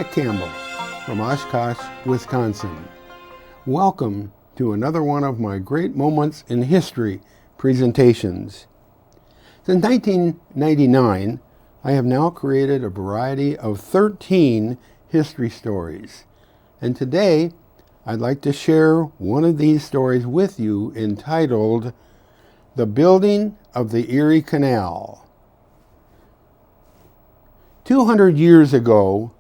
Dick Campbell from Oshkosh, Wisconsin. Welcome to another one of my Great Moments in History presentations. Since 1999, I have now created a variety of 13 history stories. And today, I'd like to share one of these stories with you entitled The Building of the Erie Canal. 200 years ago,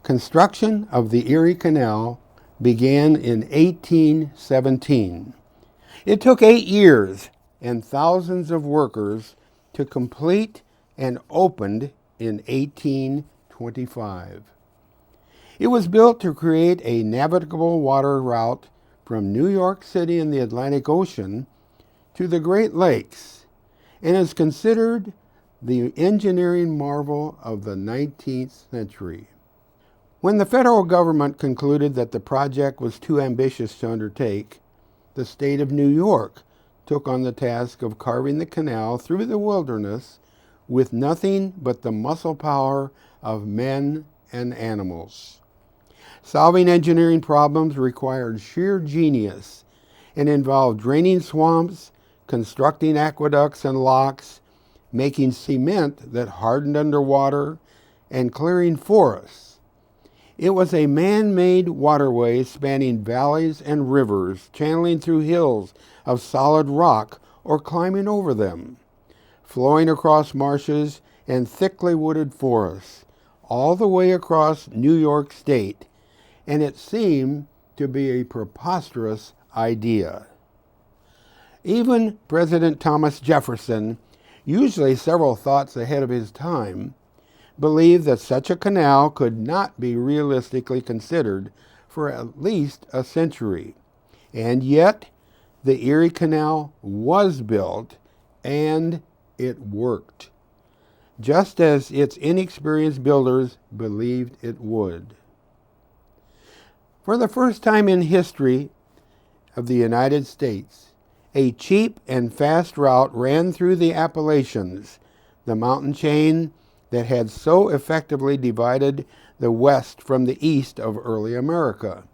construction of the Erie Canal began in 1817. It took 8 years and thousands of workers to complete and opened in 1825. It was built to create a navigable water route from New York City in the Atlantic Ocean to the Great Lakes and is considered the engineering marvel of the 19th century. When the federal government concluded that the project was too ambitious to undertake, the state of New York took on the task of carving the canal through the wilderness with nothing but the muscle power of men and animals. Solving engineering problems required sheer genius and involved draining swamps, constructing aqueducts and locks, making cement that hardened underwater, and clearing forests. It was a man-made waterway spanning valleys and rivers, channeling through hills of solid rock or climbing over them, flowing across marshes and thickly wooded forests, all the way across New York State, and it seemed to be a preposterous idea. Even President Thomas Jefferson, usually several thoughts ahead of his time, believed that such a canal could not be realistically considered for at least a century. And yet, the Erie Canal was built, and it worked, just as its inexperienced builders believed it would. For the first time in history of the United States, a cheap and fast route ran through the Appalachians, the mountain chain that had so effectively divided the West from the East of early America.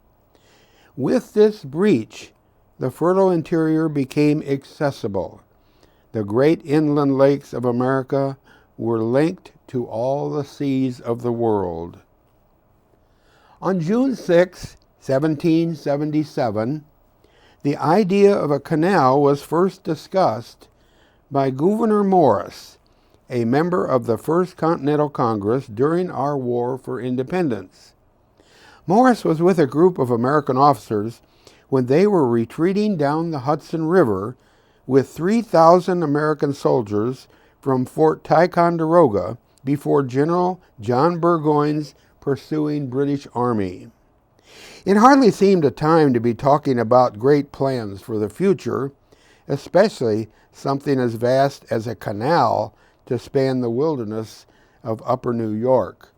With this breach, the fertile interior became accessible. The great inland lakes of America were linked to all the seas of the world. On June 6, 1777, the idea of a canal was first discussed by Gouverneur Morris, a member of the First Continental Congress during our War for Independence. Morris was with a group of American officers when they were retreating down the Hudson River with 3,000 American soldiers from Fort Ticonderoga before General John Burgoyne's pursuing British Army. It hardly seemed a time to be talking about great plans for the future, especially something as vast as a canal to span the wilderness of upper New York.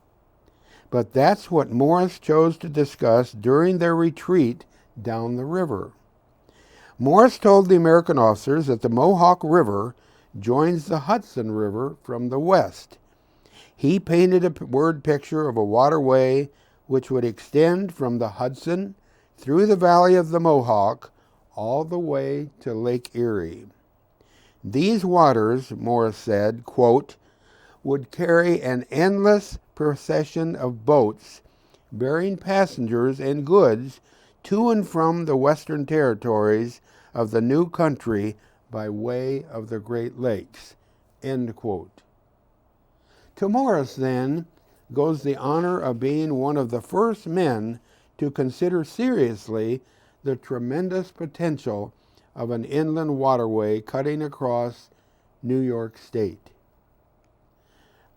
But that's what Morris chose to discuss during their retreat down the river. Morris told the American officers that the Mohawke River joins the Hudson River from the west. He painted a word picture of a waterway which would extend from the Hudson through the valley of the Mohawk all the way to Lake Erie. These waters, Morris said, quote, would carry an endless procession of boats bearing passengers and goods to and from the western territories of the new country by way of the Great Lakes, end quote. To Morris, then, goes the honor of being one of the first men to consider seriously the tremendous potential of an inland waterway cutting across New York State.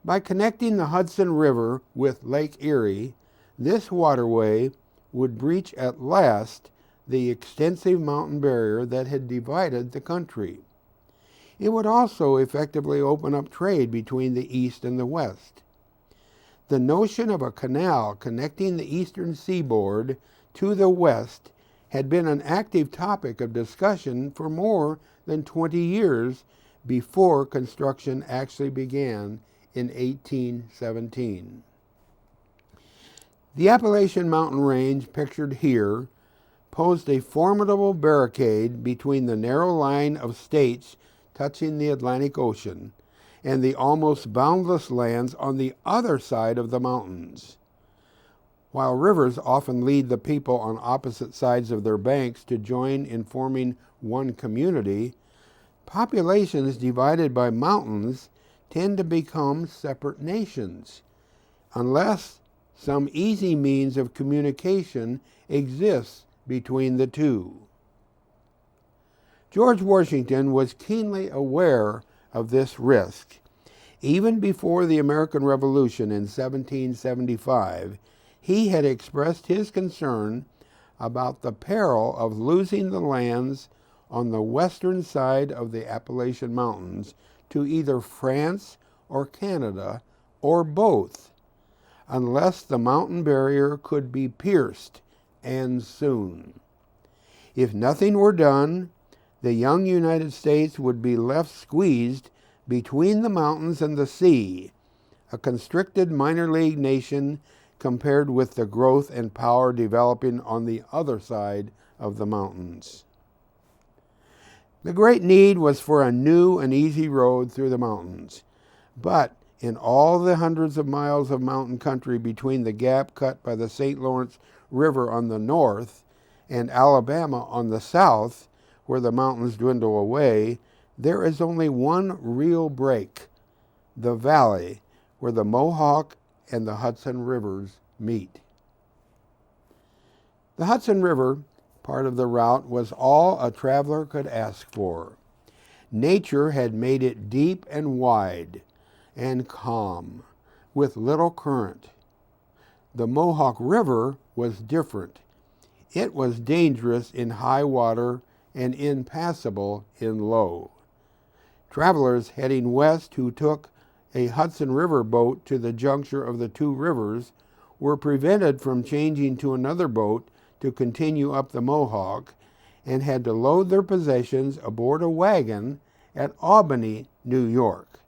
By connecting the Hudson River with Lake Erie, this waterway would breach at last the extensive mountain barrier that had divided the country. It would also effectively open up trade between the East and the West. The notion of a canal connecting the eastern seaboard to the West had been an active topic of discussion for more than 20 years before construction actually began in 1817. The Appalachian Mountain Range, pictured here, posed a formidable barricade between the narrow line of states touching the Atlantic Ocean and the almost boundless lands on the other side of the mountains. While rivers often lead the people on opposite sides of their banks to join in forming one community, populations divided by mountains tend to become separate nations, unless some easy means of communication exists between the two. George Washington was keenly aware of this risk. Even before the American Revolution in 1775, he had expressed his concern about the peril of losing the lands on the western side of the Appalachian Mountains to either France or Canada, or both, unless the mountain barrier could be pierced, and soon. If nothing were done, the young United States would be left squeezed between the mountains and the sea, a constricted minor league nation compared with the growth and power developing on the other side of the mountains. The great need was for a new and easy road through the mountains, but in all the hundreds of miles of mountain country between the gap cut by the St. Lawrence River on the north and Alabama on the south, where the mountains dwindle away, there is only one real break, the valley where the Mohawke and the Hudson Rivers meet. The Hudson River, part of the route, was all a traveler could ask for. Nature had made it deep and wide and calm, with little current. The Mohawke River was different. It was dangerous in high water and impassable in low. Travelers heading west who took a Hudson River boat to the juncture of the two rivers were prevented from changing to another boat to continue up the Mohawke, and had to load their possessions aboard a wagon at Albany, New York,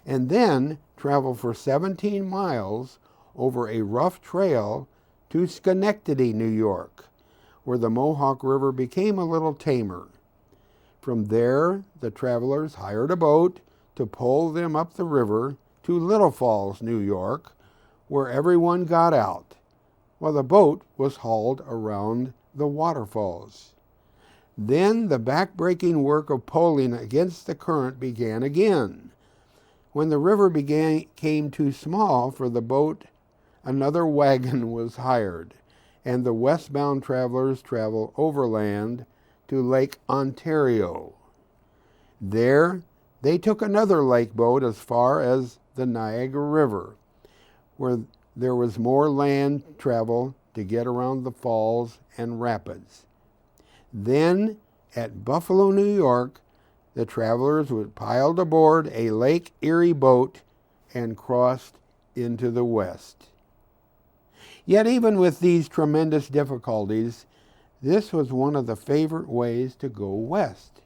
and then travel for 17 miles over a rough trail to Schenectady, New York, where the Mohawke River became a little tamer. From there, the travelers hired a boat to pull them up the river to Little Falls, New York, where everyone got out, while the boat was hauled around the waterfalls. Then the back-breaking work of poling against the current began again. When the river became too small for the boat, another wagon was hired, and the westbound travelers traveled overland to Lake Ontario. There, they took another lake boat as far as the Niagara River, where there was more land travel to get around the falls and rapids. Then, at Buffalo, New York, the travelers were piled aboard a Lake Erie boat and crossed into the west. Yet even with these tremendous difficulties, this was one of the favorite ways to go west.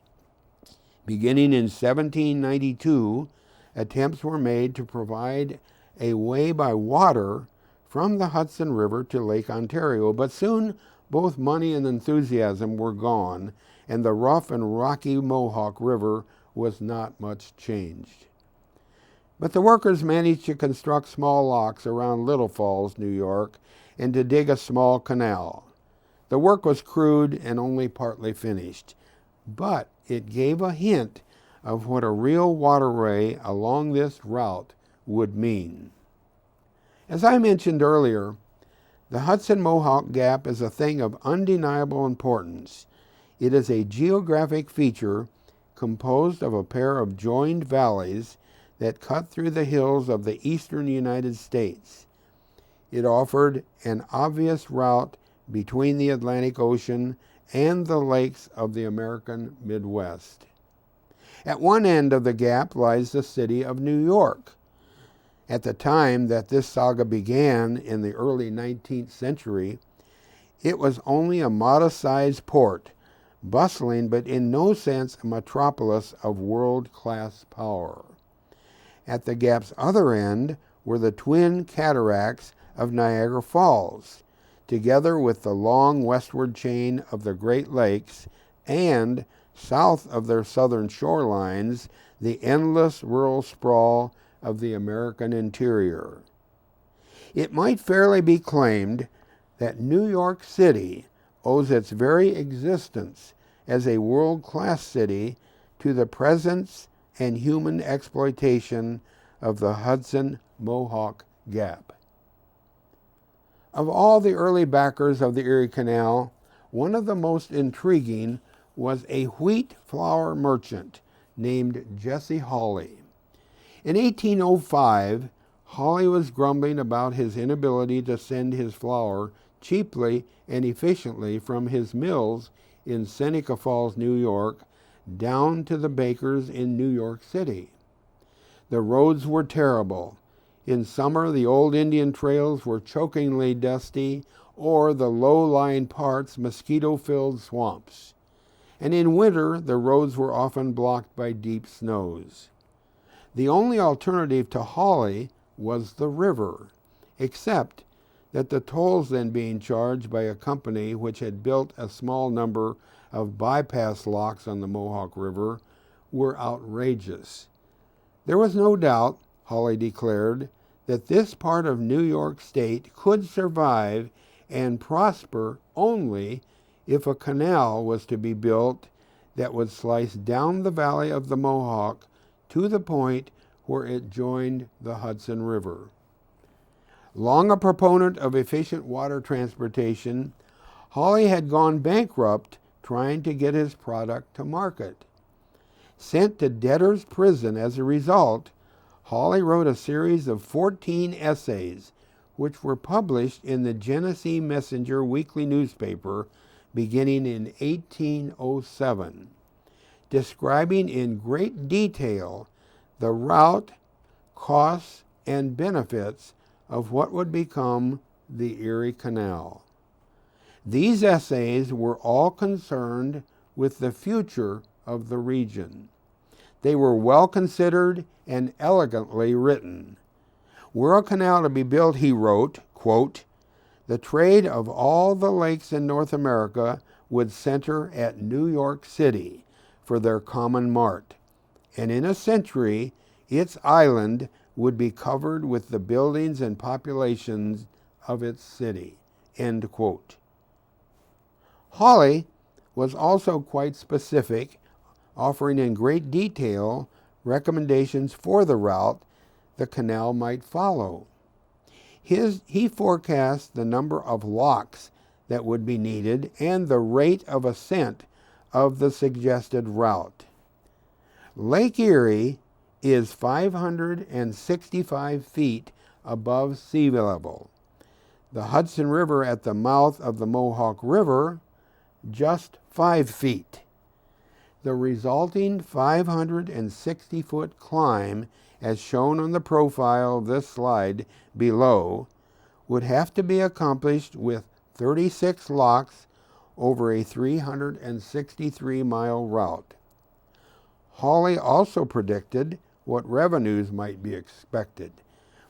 Beginning in 1792, attempts were made to provide a way by water from the Hudson River to Lake Ontario, but soon both money and enthusiasm were gone, and the rough and rocky Mohawke River was not much changed. But the workers managed to construct small locks around Little Falls, New York, and to dig a small canal. The work was crude and only partly finished, but it gave a hint of what a real waterway along this route would mean. As I mentioned earlier, the Hudson Mohawke Gap is a thing of undeniable importance. It is a geographic feature composed of a pair of joined valleys that cut through the hills of the eastern United States. It offered an obvious route between the Atlantic Ocean and the lakes of the American Midwest. At one end of the gap lies the city of New York. At the time that this saga began in the early 19th century, it was only a modest-sized port, bustling but in no sense a metropolis of world-class power. At the gap's other end were the twin cataracts of Niagara Falls, together with the long westward chain of the Great Lakes and, south of their southern shorelines, the endless rural sprawl of the American interior. It might fairly be claimed that New York City owes its very existence as a world-class city to the presence and human exploitation of the Hudson Mohawke Gap. Of all the early backers of the Erie Canal, one of the most intriguing was a wheat flour merchant named Jesse Hawley. In 1805, Hawley was grumbling about his inability to send his flour cheaply and efficiently from his mills in Seneca Falls, New York, down to the bakers in New York City. The roads were terrible. In summer, the old Indian trails were chokingly dusty, or the low-lying parts mosquito-filled swamps. And in winter, the roads were often blocked by deep snows. The only alternative to Hawley was the river, except that the tolls then being charged by a company which had built a small number of bypass locks on the Mohawke River were outrageous. There was no doubt, Hawley declared, that this part of New York State could survive and prosper only if a canal was to be built that would slice down the valley of the Mohawk to the point where it joined the Hudson River. Long a proponent of efficient water transportation, Hawley had gone bankrupt trying to get his product to market. Sent to debtor's prison as a result, Hawley wrote a series of 14 essays which were published in the Genesee Messenger weekly newspaper beginning in 1807, describing in great detail the route, costs, and benefits of what would become the Erie Canal. These essays were all concerned with the future of the region. They were well considered and elegantly written. Were a canal to be built, he wrote, quote, "The trade of all the lakes in North America would center at New York City for their common mart, and in a century its island would be covered with the buildings and populations of its city." End quote. Hawley was also quite specific, offering in great detail recommendations for the route the canal might follow. He forecast the number of locks that would be needed and the rate of ascent of the suggested route. Lake Erie is 565 feet above sea level. The Hudson River at the mouth of the Mohawke River, just 5 feet. The resulting 560-foot climb, as shown on the profile of this slide below, would have to be accomplished with 36 locks over a 363-mile route. Hawley also predicted what revenues might be expected,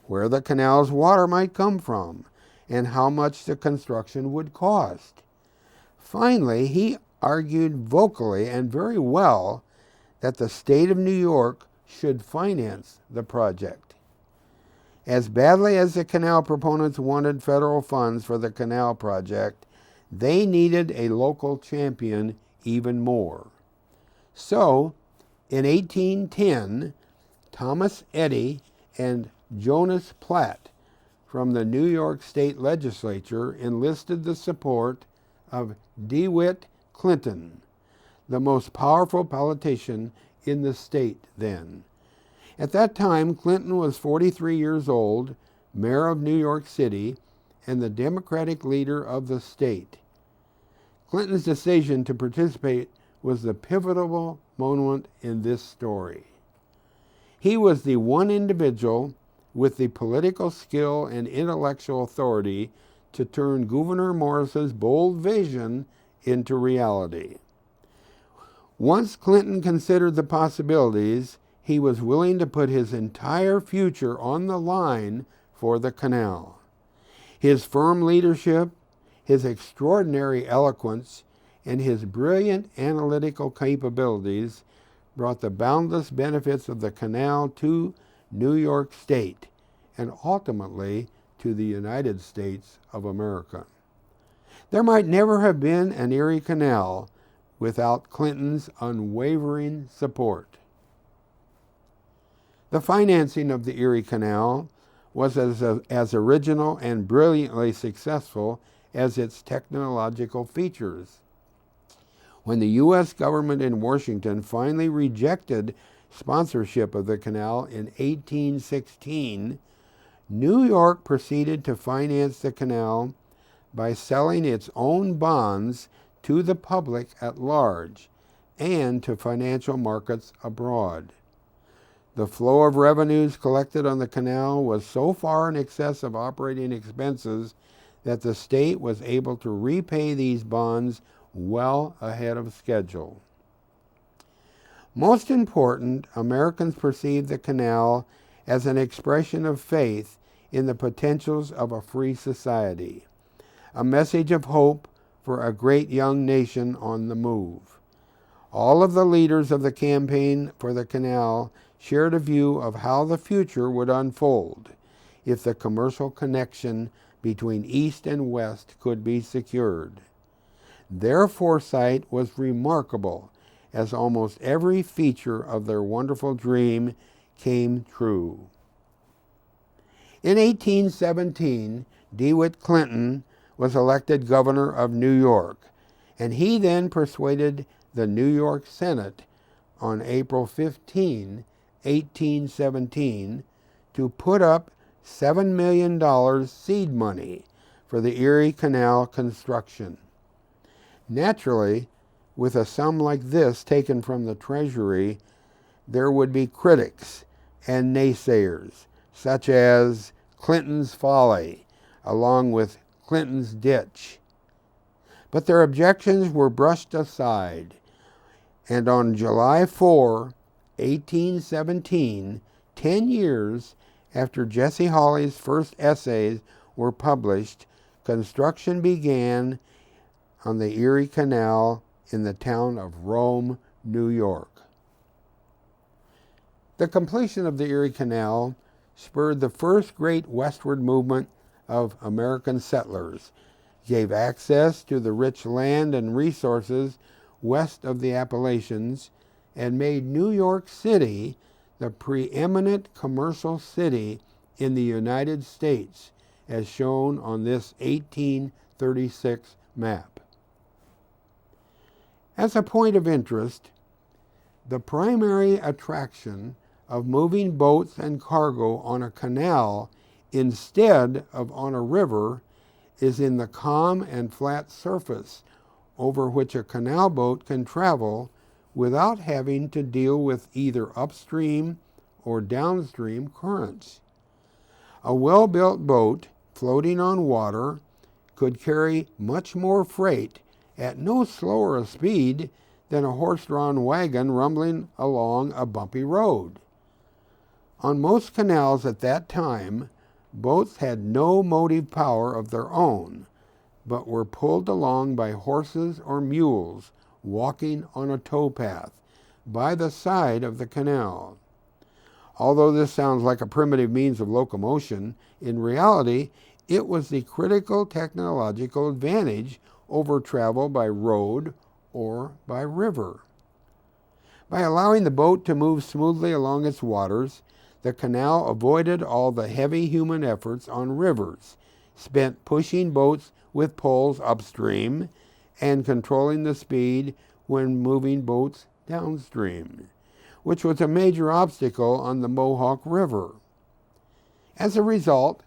where the canal's water might come from, and how much the construction would cost. Finally, he argued vocally and very well that the state of New York should finance the project. As badly as the canal proponents wanted federal funds for the canal project, they needed a local champion even more. So, in 1810, Thomas Eddy and Jonas Platt from the New York State Legislature enlisted the support of Dewitt Clinton, the most powerful politician in the state then. At that time, Clinton was 43 years old, mayor of New York City, and the Democratic leader of the state. Clinton's decision to participate was the pivotal moment in this story. He was the one individual with the political skill and intellectual authority to turn Gouverneur Morris's bold vision into reality. Once Clinton considered the possibilities, he was willing to put his entire future on the line for the canal. His firm leadership, his extraordinary eloquence, and his brilliant analytical capabilities brought the boundless benefits of the canal to New York State and ultimately to the United States of America. There might never have been an Erie Canal without Clinton's unwavering support. The financing of the Erie Canal was as original and brilliantly successful as its technological features. When the U.S. government in Washington finally rejected sponsorship of the canal in 1816, New York proceeded to finance the canal by selling its own bonds to the public at large and to financial markets abroad. The flow of revenues collected on the canal was so far in excess of operating expenses that the state was able to repay these bonds well ahead of schedule. Most important, Americans perceived the canal as an expression of faith in the potentials of a free society, a message of hope for a great young nation on the move. All of the leaders of the campaign for the canal shared a view of how the future would unfold if the commercial connection between East and West could be secured. Their foresight was remarkable, as almost every feature of their wonderful dream came true. In 1817, Dewitt Clinton was elected governor of New York, and he then persuaded the New York Senate on April 15, 1817, to put up $7 million seed money for the Erie Canal construction. Naturally, with a sum like this taken from the Treasury, there would be critics and naysayers, such as Clinton's folly, along with Clinton's ditch. But their objections were brushed aside, and on July 4, 1817, 10 years after Jesse Hawley's first essays were published, construction began on the Erie Canal in the town of Rome, New York. The completion of the Erie Canal spurred the first great westward movement of American settlers, gave access to the rich land and resources west of the Appalachians, and made New York City the preeminent commercial city in the United States, as shown on this 1836 map. As a point of interest, the primary attraction of moving boats and cargo on a canal instead of on a river is in the calm and flat surface over which a canal boat can travel without having to deal with either upstream or downstream currents. A well-built boat floating on water could carry much more freight at no slower a speed than a horse-drawn wagon rumbling along a bumpy road. On most canals at that time, boats had no motive power of their own, but were pulled along by horses or mules walking on a towpath by the side of the canal. Although this sounds like a primitive means of locomotion, in reality, it was the critical technological advantage over travel by road or by river. By allowing the boat to move smoothly along its waters, the canal avoided all the heavy human efforts on rivers, spent pushing boats with poles upstream and controlling the speed when moving boats downstream, which was a major obstacle on the Mohawke River. As a result,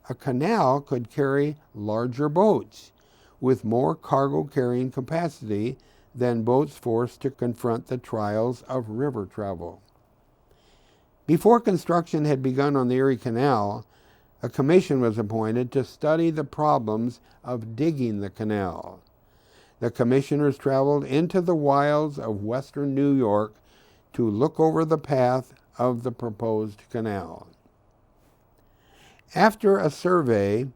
a canal could carry larger boats with more cargo carrying capacity than boats forced to confront the trials of river travel. Before construction had begun on the Erie Canal, a commission was appointed to study the problems of digging the canal. The commissioners traveled into the wilds of western New York to look over the path of the proposed canal. After a survey,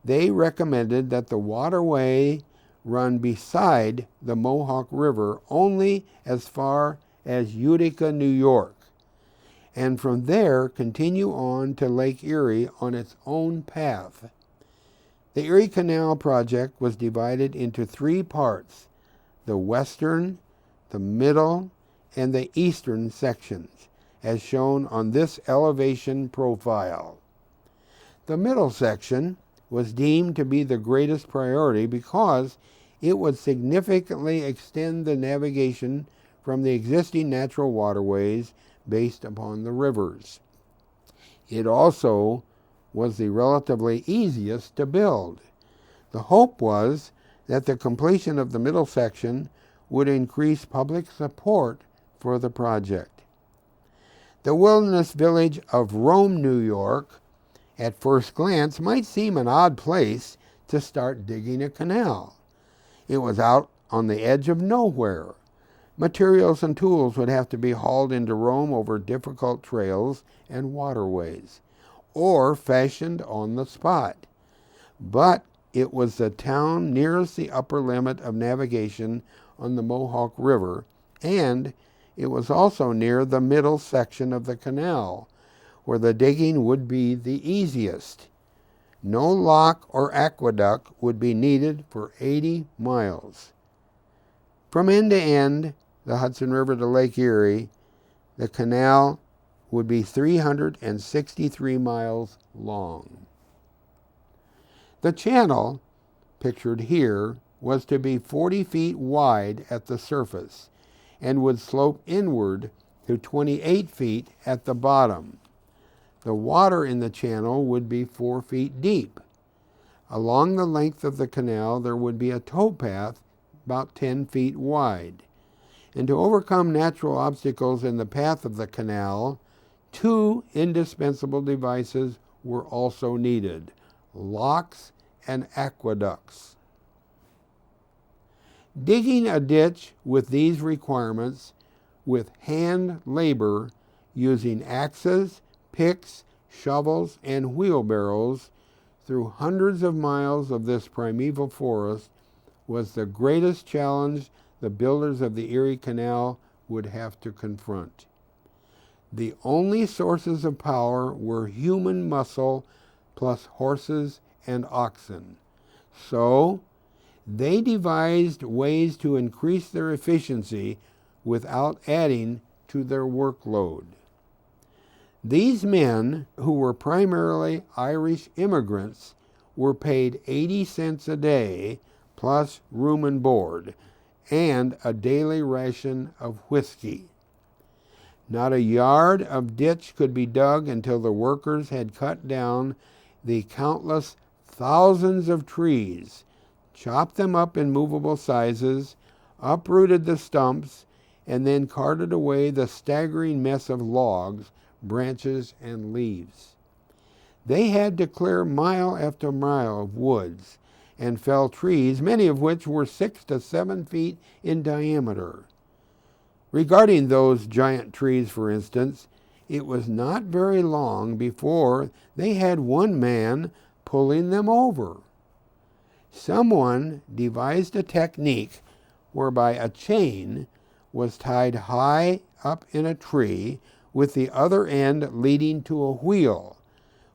they recommended that the waterway run beside the Mohawke River only as far as Utica, New York, and from there continue on to Lake Erie on its own path. The Erie Canal project was divided into three parts: the western, the middle, and the eastern sections, as shown on this elevation profile. The middle section was deemed to be the greatest priority because it would significantly extend the navigation from the existing natural waterways based upon the rivers. It also was the relatively easiest to build. The hope was that the completion of the middle section would increase public support for the project. The wilderness village of Rome, New York, at first glance might seem an odd place to start digging a canal. It was out on the edge of nowhere. Materials and tools would have to be hauled into Rome over difficult trails and waterways, or fashioned on the spot. But it was the town nearest the upper limit of navigation on the Mohawke River, and it was also near the middle section of the canal, where the digging would be the easiest. No lock or aqueduct would be needed for 80 miles. From end to end, the Hudson River to Lake Erie, the canal would be 363 miles long. The channel, pictured here, was to be 40 feet wide at the surface and would slope inward to 28 feet at the bottom. The water in the channel would be 4 feet deep. Along the length of the canal, there would be a towpath about 10 feet wide. And to overcome natural obstacles in the path of the canal, two indispensable devices were also needed: locks and aqueducts. Digging a ditch with these requirements with hand labor using axes, picks, shovels, and wheelbarrows through hundreds of miles of this primeval forest was the greatest challenge the builders of the Erie Canal would have to confront. The only sources of power were human muscle plus horses and oxen. So they devised ways to increase their efficiency without adding to their workload. These men, who were primarily Irish immigrants, were paid 80 cents a day plus room and board and a daily ration of whiskey. Not a yard of ditch could be dug until the workers had cut down the countless thousands of trees, chopped them up in movable sizes, uprooted the stumps, and then carted away the staggering mess of logs, branches, and leaves. They had to clear mile after mile of woods and fell trees, many of which were 6 to 7 feet in diameter. Regarding those giant trees, for instance, it was not very long before they had one man pulling them over. Someone devised a technique whereby a chain was tied high up in a tree with the other end leading to a wheel,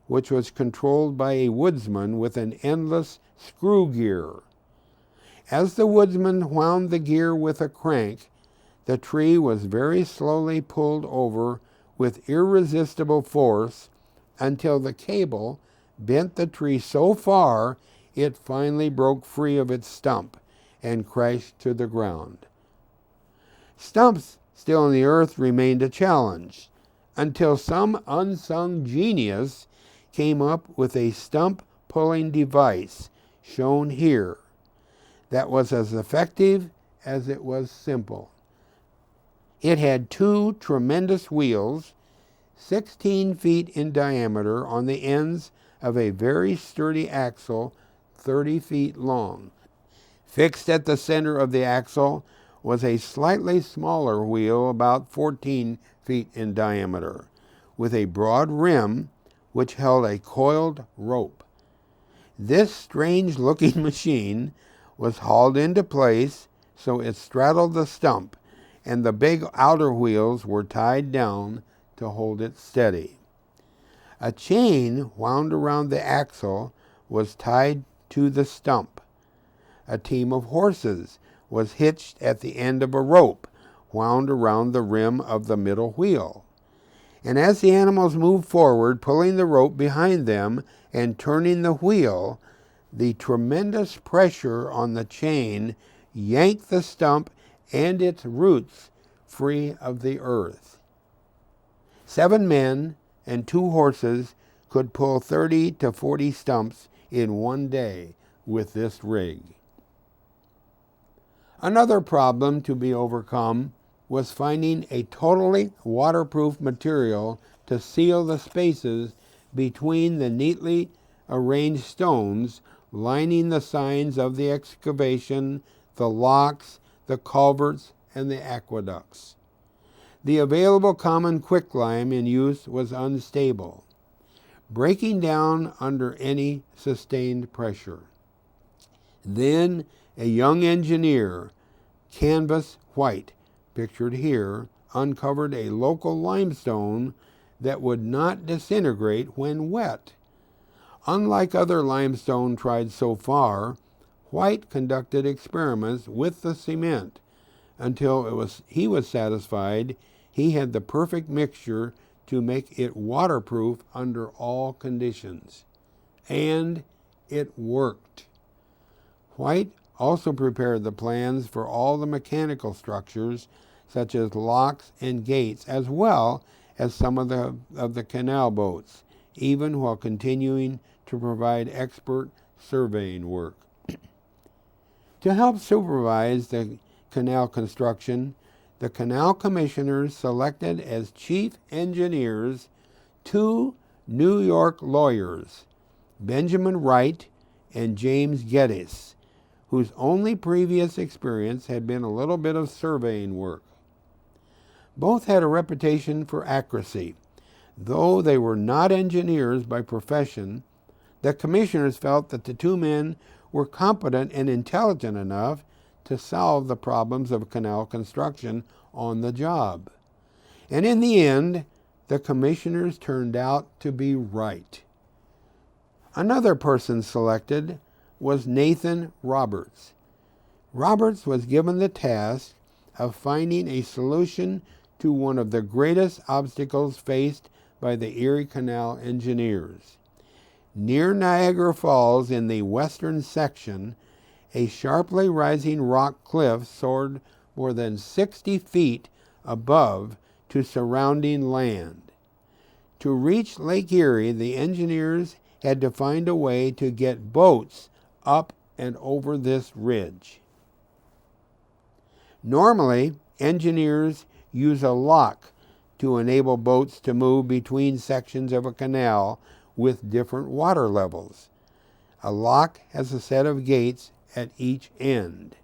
which was controlled by a woodsman with an endless screw gear. As the woodsman wound the gear with a crank, the tree was very slowly pulled over with irresistible force until the cable bent the tree so far it finally broke free of its stump and crashed to the ground. Stumps still in the earth remained a challenge until some unsung genius came up with a stump pulling device, shown here, that was as effective as it was simple. It had two tremendous wheels, 16 feet in diameter, on the ends of a very sturdy axle 30 feet long. Fixed at the center of the axle was a slightly smaller wheel about 14 feet in diameter, with a broad rim which held a coiled rope. This strange-looking machine was hauled into place so it straddled the stump, and the big outer wheels were tied down to hold it steady. A chain wound around the axle was tied to the stump. A team of horses was hitched at the end of a rope wound around the rim of the middle wheel. And as the animals moved forward, pulling the rope behind them and turning the wheel, the tremendous pressure on the chain yanked the stump and its roots free of the earth. 7 men and 2 horses could pull 30 to 40 stumps in one day with this rig. Another problem to be overcome was finding a totally waterproof material to seal the spaces between the neatly arranged stones lining the signs of the excavation, the locks, the culverts, and the aqueducts. The available common quicklime in use was unstable, breaking down under any sustained pressure. Then a young engineer, Canvas White, pictured here, uncovered a local limestone that would not disintegrate when wet. Unlike other limestone tried so far, White conducted experiments with the cement until he was satisfied he had the perfect mixture to make it waterproof under all conditions. And it worked. White also prepared the plans for all the mechanical structures, such as locks and gates, as well as some of the canal boats, even while continuing to provide expert surveying work. To help supervise the canal construction, the canal commissioners selected as chief engineers 2 New York lawyers, Benjamin Wright and James Geddes, whose only previous experience had been a little bit of surveying work. Both had a reputation for accuracy. Though they were not engineers by profession, the commissioners felt that the 2 men were competent and intelligent enough to solve the problems of canal construction on the job. And in the end, the commissioners turned out to be right. Another person selected was Nathan Roberts. Roberts was given the task of finding a solution to one of the greatest obstacles faced by the Erie Canal engineers. Near Niagara Falls in the western section, a sharply rising rock cliff soared more than 60 feet above to surrounding land. To reach Lake Erie, the engineers had to find a way to get boats up and over this ridge. Normally, engineers use a lock to enable boats to move between sections of a canal with different water levels. A lock has a set of gates at each end.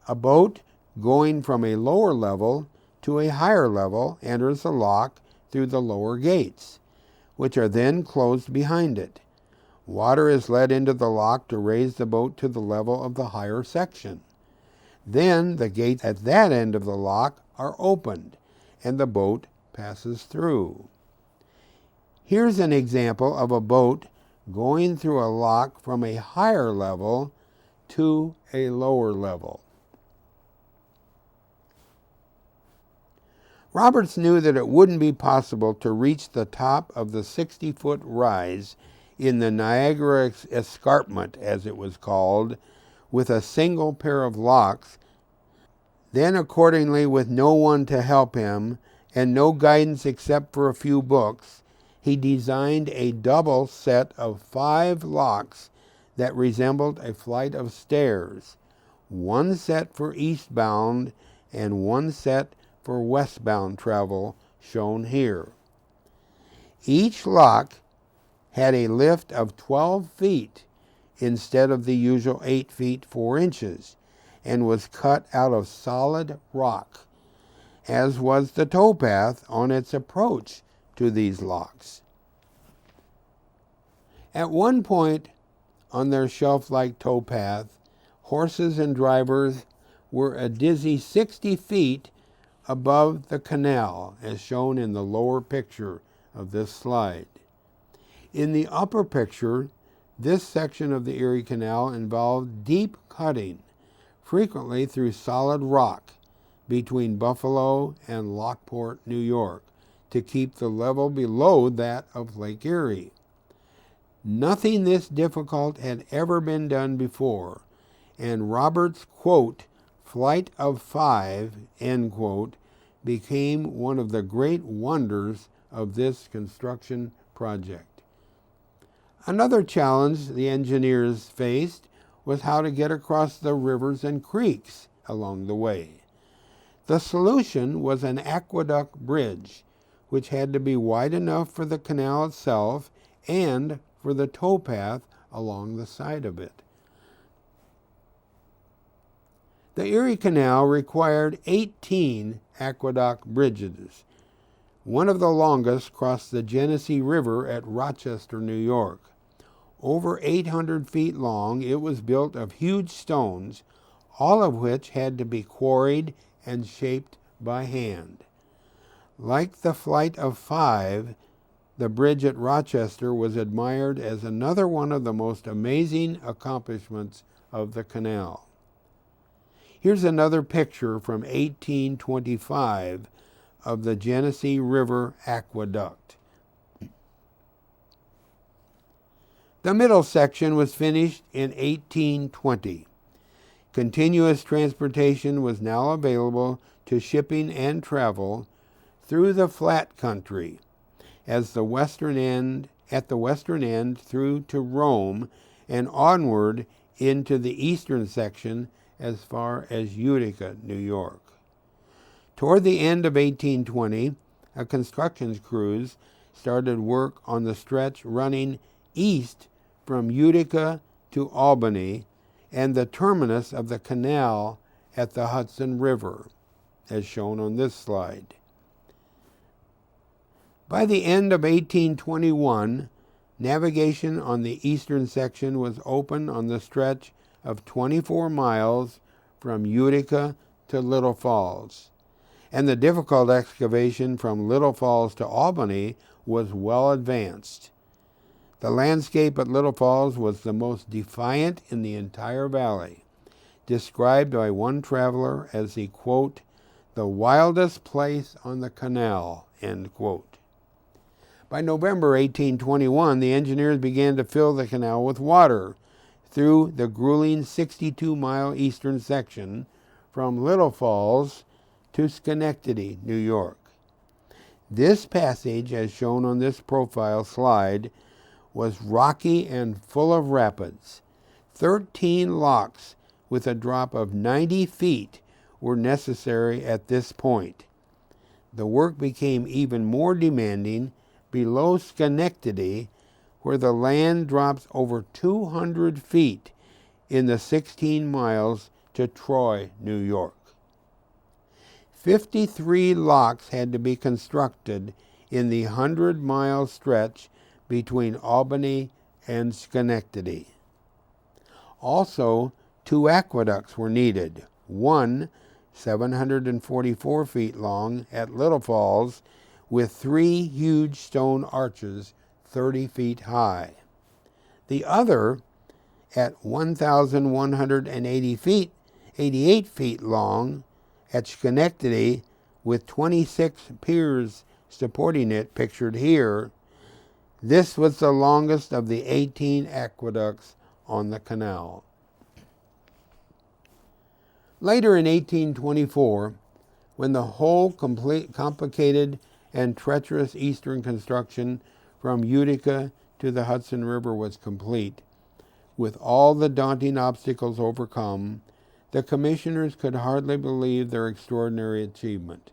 A boat going from a lower level to a higher level enters the lock through the lower gates, which are then closed behind it. Water is let into the lock to raise the boat to the level of the higher section. Then the gates at that end of the lock are opened, and the boat passes through. Here's an example of a boat going through a lock from a higher level to a lower level. Roberts knew that it wouldn't be possible to reach the top of the 60-foot rise in the Niagara Escarpment, as it was called, with a single pair of locks. Then, accordingly, with no one to help him and no guidance except for a few books, he designed a double set of 5 locks that resembled a flight of stairs, one set for eastbound and one set for westbound travel, shown here. Each lock had a lift of 12 feet instead of the usual 8 feet 4 inches, and was cut out of solid rock, as was the towpath on its approach to these locks. At one point, on their shelf-like towpath, horses and drivers were a dizzy 60 feet above the canal, as shown in the lower picture of this slide. In the upper picture, this section of the Erie Canal involved deep cutting, frequently through solid rock, between Buffalo and Lockport, New York, to keep the level below that of Lake Erie. Nothing this difficult had ever been done before, and Robert's, quote, "flight of 5," end quote, became one of the great wonders of this construction project. Another challenge the engineers faced was how to get across the rivers and creeks along the way. The solution was an aqueduct bridge, which had to be wide enough for the canal itself and for the towpath along the side of it. The Erie Canal required 18 aqueduct bridges. One of the longest crossed the Genesee River at Rochester, New York. Over 800 feet long, it was built of huge stones, all of which had to be quarried and shaped by hand. Like the Flight of 5, the bridge at Rochester was admired as another one of the most amazing accomplishments of the canal. Here's another picture from 1825 of the Genesee River Aqueduct. The middle section was finished in 1820. Continuous transportation was now available to shipping and travel through the flat country at the western end through to Rome and onward into the eastern section as far as Utica, New York. Toward the end of 1820, a construction crews started work on the stretch running east from Utica to Albany and the terminus of the canal at the Hudson River, as shown on this slide. By the end of 1821, navigation on the eastern section was open on the stretch of 24 miles from Utica to Little Falls, and the difficult excavation from Little Falls to Albany was well advanced. The landscape at Little Falls was the most defiant in the entire valley, described by one traveler as the, quote, "the wildest place on the canal," end quote. By November 1821, the engineers began to fill the canal with water through the grueling 62-mile eastern section from Little Falls to Schenectady, New York. This passage, as shown on this profile slide, was rocky and full of rapids. 13 locks with a drop of 90 feet were necessary at this point. The work became even more demanding below Schenectady, where the land drops over 200 feet in the 16 miles to Troy, New York. 53 locks had to be constructed in the 100-mile stretch between Albany and Schenectady. Also, 2 aqueducts were needed, one 744 feet long at Little Falls with 3 huge stone arches 30 feet high. The other at 1,188 feet long at Schenectady with 26 piers supporting it, pictured here. This was the longest of the 18 aqueducts on the canal. Later in 1824, when the whole complicated and treacherous eastern construction from Utica to the Hudson River was complete, with all the daunting obstacles overcome, the commissioners could hardly believe their extraordinary achievement.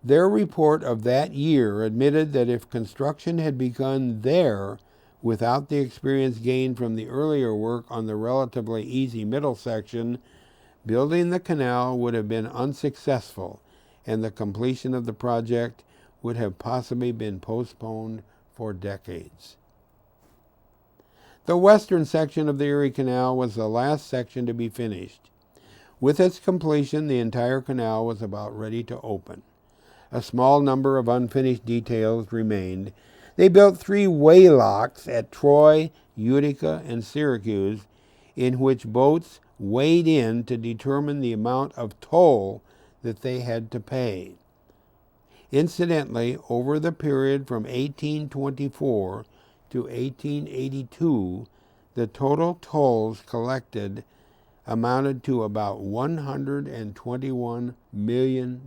Their report of that year admitted that if construction had begun there without the experience gained from the earlier work on the relatively easy middle section, building the canal would have been unsuccessful, and the completion of the project would have possibly been postponed for decades. The western section of the Erie Canal was the last section to be finished. With its completion, the entire canal was about ready to open. A small number of unfinished details remained. They built 3 waylocks at Troy, Utica, and Syracuse, in which boats weighed in to determine the amount of toll that they had to pay. Incidentally, over the period from 1824 to 1882, the total tolls collected amounted to about $121 million.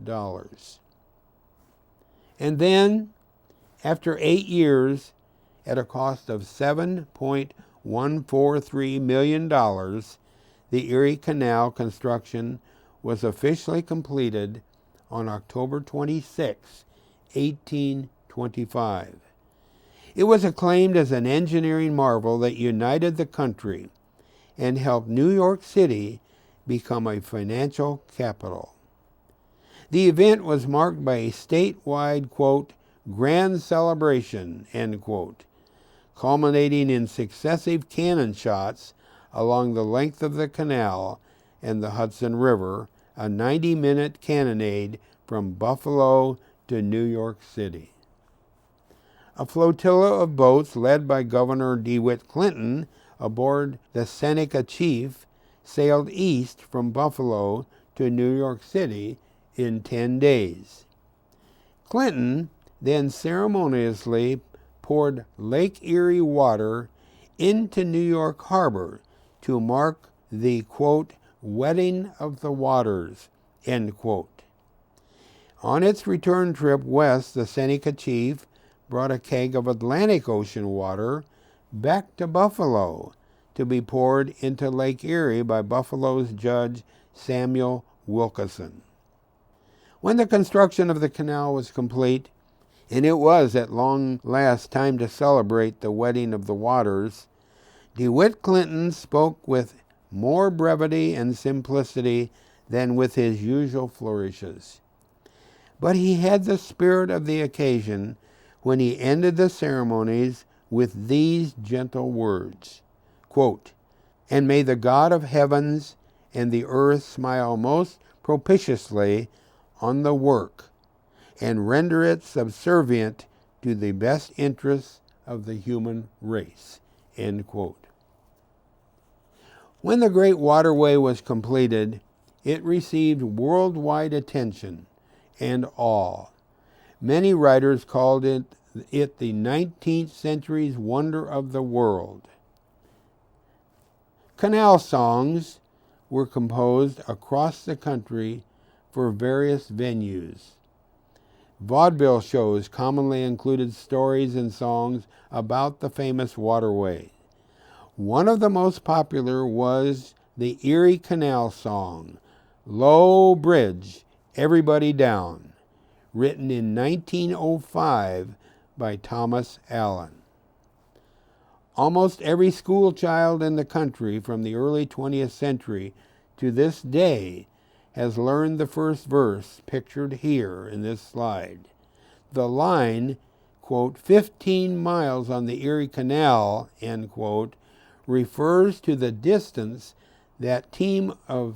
And then, after 8 years, at a cost of $7.143 million, the Erie Canal construction was officially completed on October 26, 1825. It was acclaimed as an engineering marvel that united the country and helped New York City become a financial capital. The event was marked by a statewide, quote, grand celebration, end quote, culminating in successive cannon shots along the length of the canal and the Hudson River, a 90-minute cannonade from Buffalo to New York City. A flotilla of boats led by Governor Dewitt Clinton aboard the Seneca Chief sailed east from Buffalo to New York City in 10 days. Clinton then ceremoniously poured Lake Erie water into New York Harbor to mark the, quote, wedding of the waters, end quote. On its return trip west, the Seneca Chief brought a keg of Atlantic Ocean water back to Buffalo to be poured into Lake Erie by Buffalo's Judge Samuel Wilkeson. When the construction of the canal was complete, and it was at long last time to celebrate the wedding of the waters, Dewitt Clinton spoke with more brevity and simplicity than with his usual flourishes. But he had the spirit of the occasion when he ended the ceremonies with these gentle words, quote, and may the God of heavens and the earth smile most propitiously on the work and render it subservient to the best interests of the human race, end quote. When the great waterway was completed, it received worldwide attention and awe. Many writers called it the 19th century's wonder of the world. Canal songs were composed across the country for various venues. Vaudeville shows commonly included stories and songs about the famous waterway. One of the most popular was the Erie Canal song, Low Bridge, Everybody Down, written in 1905 by Thomas Allen. Almost every school child in the country from the early 20th century to this day has learned the first verse pictured here in this slide. The line, quote, 15 miles on the Erie Canal, end quote, refers to the distance that team of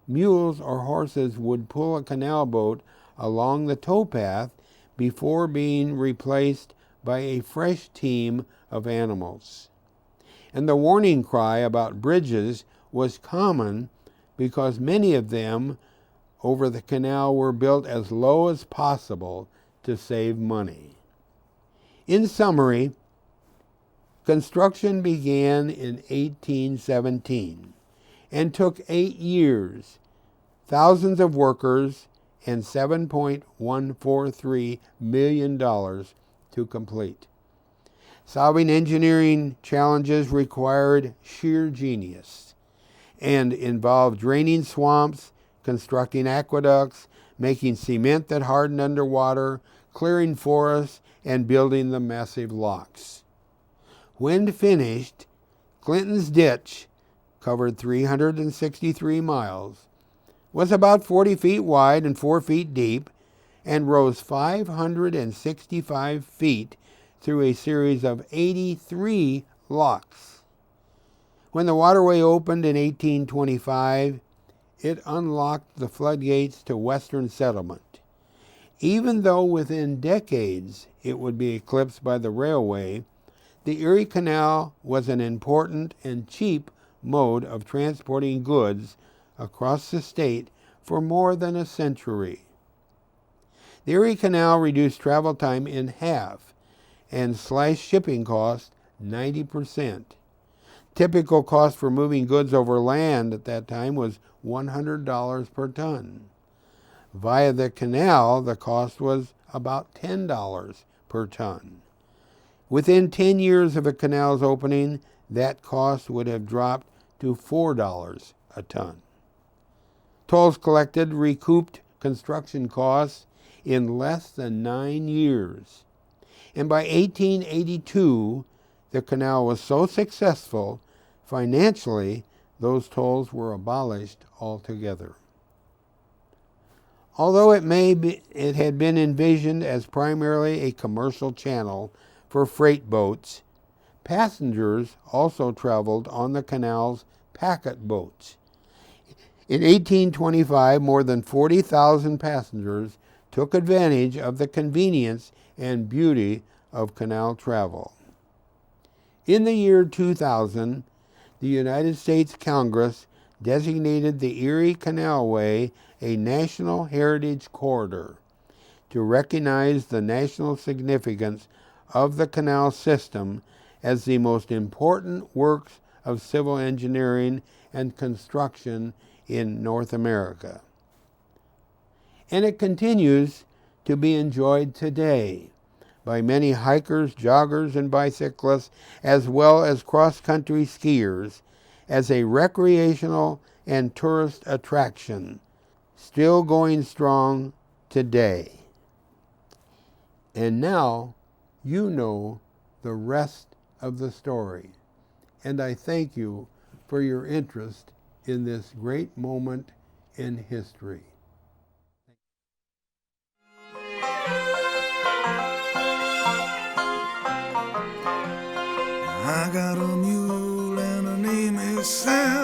mules or horses would pull a canal boat along the towpath before being replaced by a fresh team of animals. And the warning cry about bridges was common because many of them over the canal were built as low as possible to save money. In summary, construction began in 1817 and took 8 years, thousands of workers, and $7.143 million to complete. Solving engineering challenges required sheer genius and involved draining swamps, constructing aqueducts, making cement that hardened underwater, clearing forests, and building the massive locks. When finished, Clinton's Ditch, covered 363 miles, was about 40 feet wide and 4 feet deep, and rose 565 feet through a series of 83 locks. When the waterway opened in 1825, it unlocked the floodgates to western settlement. Even though within decades it would be eclipsed by the railway, the Erie Canal was an important and cheap mode of transporting goods across the state for more than a century. The Erie Canal reduced travel time in half and slashed shipping costs 90%. Typical cost for moving goods over land at that time was $100 per ton. Via the canal, the cost was about $10 per ton. Within 10 years of the canal's opening, that cost would have dropped to $4 a ton. Tolls collected recouped construction costs in less than 9 years. And by 1882, the canal was so successful, financially, those tolls were abolished altogether. Although it had been envisioned as primarily a commercial channel for freight boats, passengers also traveled on the canal's packet boats. In 1825, more than 40,000 passengers took advantage of the convenience and beauty of canal travel. In the year 2000, the United States Congress designated the Erie Canalway a National Heritage Corridor to recognize the national significance of the canal system as the most important works of civil engineering and construction in North America. And it continues to be enjoyed today by many hikers, joggers, and bicyclists, as well as cross-country skiers, as a recreational and tourist attraction, still going strong today. And now you know the rest of the story, and I thank you for your interest in this great moment in history. I got a mule and her name is Sam.